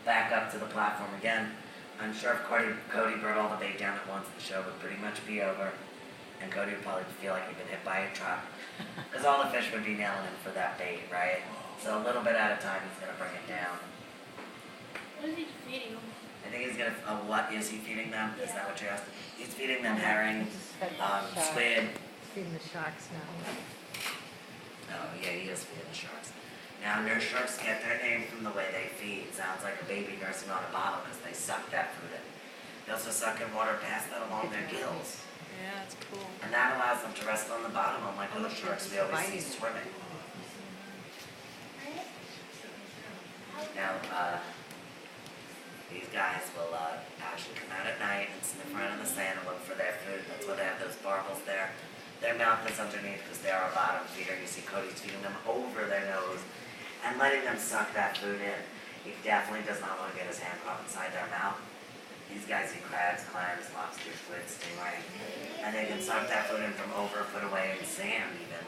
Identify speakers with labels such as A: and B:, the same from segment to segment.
A: back up to the platform again. I'm sure if Cody brought all the bait down at once, the show would pretty much be over. And Cody would probably feel like he'd been hit by a truck. Because all the fish would be nailing him for that bait, right? So a little bit at a time, he's going to bring it down.
B: What is he feeding them?
A: I think he's going to, what is he feeding them? Is that what you asked? He's feeding them herring, squid.
C: He's feeding the sharks now.
A: Oh, yeah, he is feeding the sharks. Now, nurse sharks get their name from the way they feed. Sounds like a baby nursing on a bottle because they suck that food in. They also suck in water past that along their gills.
D: Yeah, that's cool.
A: And that allows them to rest on the bottom, unlike other sharks we always see swimming. Now, these guys will actually come out at night and sniff around in the sand and look for their food. That's why they have those barbels there. Their mouth is underneath because they are a bottom feeder. You see Cody's feeding them over their nose and letting them suck that food in. He definitely does not want to get his hand caught inside their mouth. These guys eat crabs, clams, lobsters, squid, stingray. And they can suck that food in from over a foot away in sand even.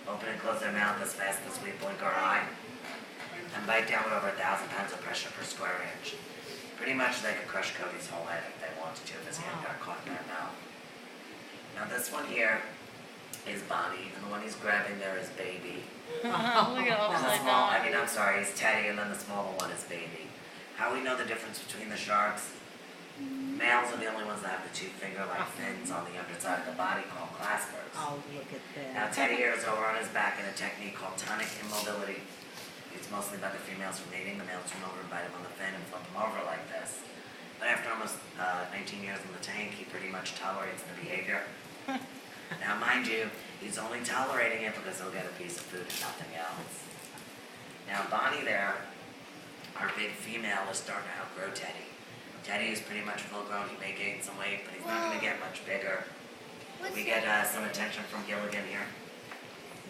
A: Open and close their mouth as fast as we blink our eye. And bite down with over 1,000 pounds of pressure per square inch. Pretty much they could crush Cody's whole head if they wanted to if his hand got caught in their mouth. Now this one here is Bonnie, and the one he's grabbing there is Baby.
D: Look at
A: And the
D: upside
A: small,
D: down.
A: I mean, I'm sorry, he's Teddy, and then the smaller one is Baby. How we know the difference between the sharks? Males are the only ones that have the two finger-like fins on the underside of the body called claspers.
C: Oh, look at
A: Now
C: that.
A: Teddy here is over on his back in a technique called tonic immobility. It's mostly by the females from mating. The males swim over and bite him on the fin and flip him over like this. But after almost 19 years in the tank, he pretty much tolerates the behavior. Now, mind you, he's only tolerating it because he'll get a piece of food and nothing else. Now, Bonnie there, our big female, is starting to outgrow Teddy. Teddy is pretty much full grown. He may gain some weight, but he's not going to get much bigger. We get some attention from Gilligan here.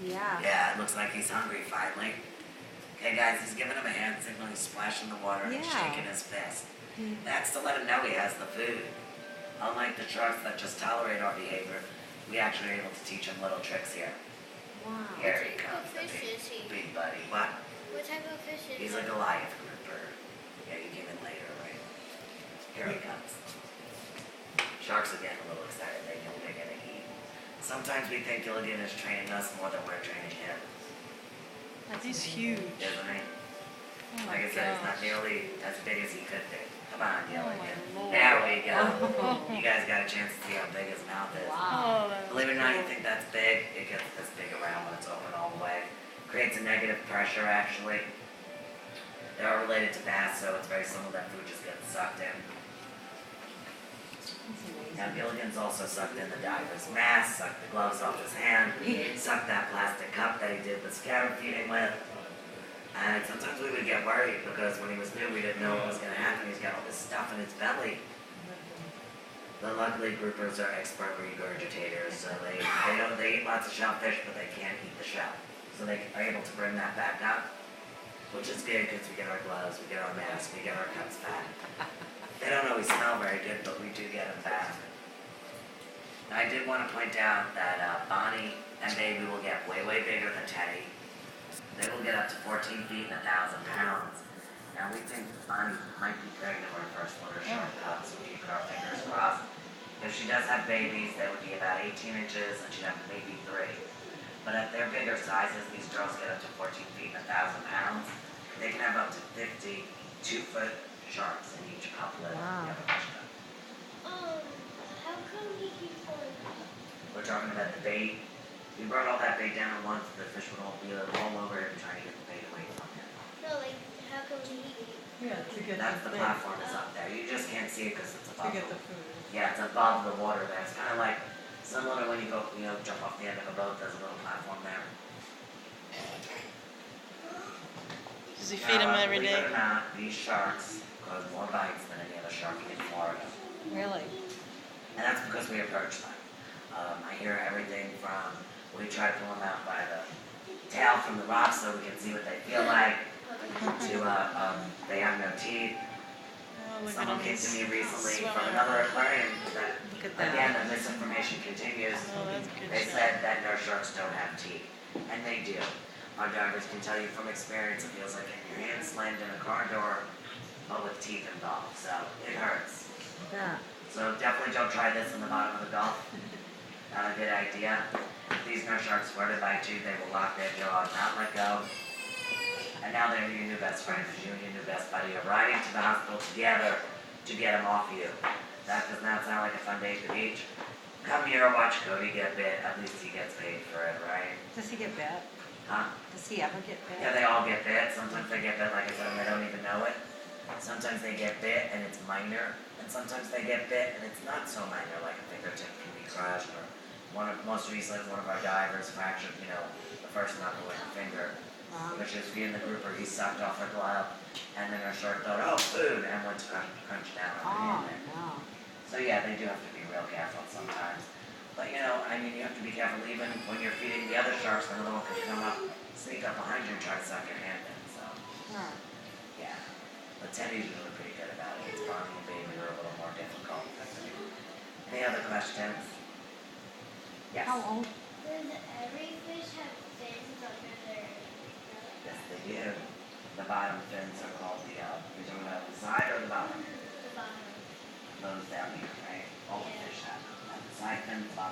C: Yeah.
A: Yeah, it looks like he's hungry finally. Okay, guys, he's giving him a hand signal. He's splashing the water and he's
C: Yeah.
A: shaking his fist. That's to let him know he has the food. Unlike the sharks that just tolerate our behavior, we actually are able to teach him little tricks here.
C: Wow.
A: Here he
B: What
A: comes, the
B: fish is he?
A: big buddy. What?
B: What type of fish is
A: He's
B: he?
A: a Goliath grouper. Yeah, you came in later, right? Here he comes. Sharks are getting a little excited. They know they're gonna eat. Sometimes we think Gilligan is training us more than we're training him.
D: He's huge.
A: Isn't he?
D: Oh my
A: Like I said, he's not
D: gosh.
A: nearly as big as he could be. Come on, Gilligan.
D: Oh, my Lord.
A: There we go. You guys got a chance to see how big his mouth is.
D: Oh, that was
A: Believe it or not, you
D: cool.
A: think that's big, it gets this big around when it's open all the way. Creates a negative pressure, actually. They are related to bass, so it's very similar that food just gets sucked in. Now, Gilligan's also sucked in the diver's mask, sucked the gloves off his hand, sucked that plastic cup that he did the scarab feeding with. And sometimes we would get worried because when he was new, we didn't know what was going to happen. He's got all this stuff in his belly. But luckily, groupers are expert regurgitators, so they eat lots of shellfish, but they can't eat the shell. So they are able to bring that back up, which is good because we get our gloves, we get our masks, we get our cups back. They don't always smell very good, but we do get them back. Now, I did want to point out that Bonnie and Baby will get way, way bigger than Teddy. They will get up to 14 feet and 1,000 pounds. Now, we think Bonnie might be pregnant when her first litter shark comes, so we keep our fingers crossed. If she does have babies, they would be about 18 inches, and she'd have maybe 3. But at their bigger sizes, these girls get up to 14 feet and 1,000 pounds. They can have up to 50 2-foot sharks in each couplet.
C: Wow.
A: You have a question?
B: How come he keeps on?
A: We're talking about the bait. We brought all that bait down at once, the fish would all be all over him trying to get the bait away from him.
B: No, like, how come he?
C: Yeah, to get
A: That's
C: the
A: the
C: thing,
A: platform is up there. You just can't see it because it's
C: to
A: above
C: get
A: the
C: the food.
A: Yeah, it's above the water there. It's kind of like similar to when you go, jump off the end of a boat. There's a little platform there.
D: Does he feed him
A: Now,
D: every
A: believe
D: day?
A: it or not, these sharks cause more bites than any other shark in Florida.
C: Really?
A: And that's because we approach them. I hear everything from, we try to pull them out by the tail from the rocks so we can see what they feel like, to they have no teeth.
D: Oh, look
A: Someone
D: at
A: came
D: him.
A: to me recently
D: Swimming.
A: from another aquarium that,
C: Look at that.
A: again, the misinformation continues.
D: Oh, that's good
A: They
D: shit.
A: said that nurse sharks don't have teeth, and they do. Our divers can tell you from experience, it feels like getting your hand slammed in a car door, but teeth involved, so it hurts.
C: Yeah.
A: So definitely don't try this in the bottom of the Gulf. Not a good idea. If these nurse sharks were to bite you, they will lock their jaws, not let go. And now they're your new best friend, you and your new best buddy are riding to the hospital together to get them off you. That does not sound like a fun day at the beach. Come here, watch Cody get bit. At least he gets paid for it, right?
C: Does he get bit?
A: Huh?
C: Does he ever get bit?
A: Yeah, they all get bit. Sometimes they get bit, like I said, and they don't even know it. Sometimes they get bit and it's minor, and sometimes they get bit and it's not so minor, like a fingertip can be crushed, or most recently one of our divers fractured, the first knuckle with the finger, because she was feeding the grouper, he sucked off her glove, and then her shark thought, oh, food, and went to crunch down on her hand there.
C: No.
A: So yeah, they do have to be real careful sometimes. But you have to be careful even when you're feeding the other sharks, another one could come up, sneak up behind you and try to suck your hand in, so.
C: Huh.
A: Yeah, but Teddy's really pretty good about it. It's Bonnie and Baby are a little more difficult. Any other questions? Yes.
C: How old?
B: Does every fish have fins under their belly?
A: Yes, they do. The bottom fins are called you're talking about the side or the bottom?
B: The bottom.
A: Those down here, right? All the fish have them. The side fins, bottom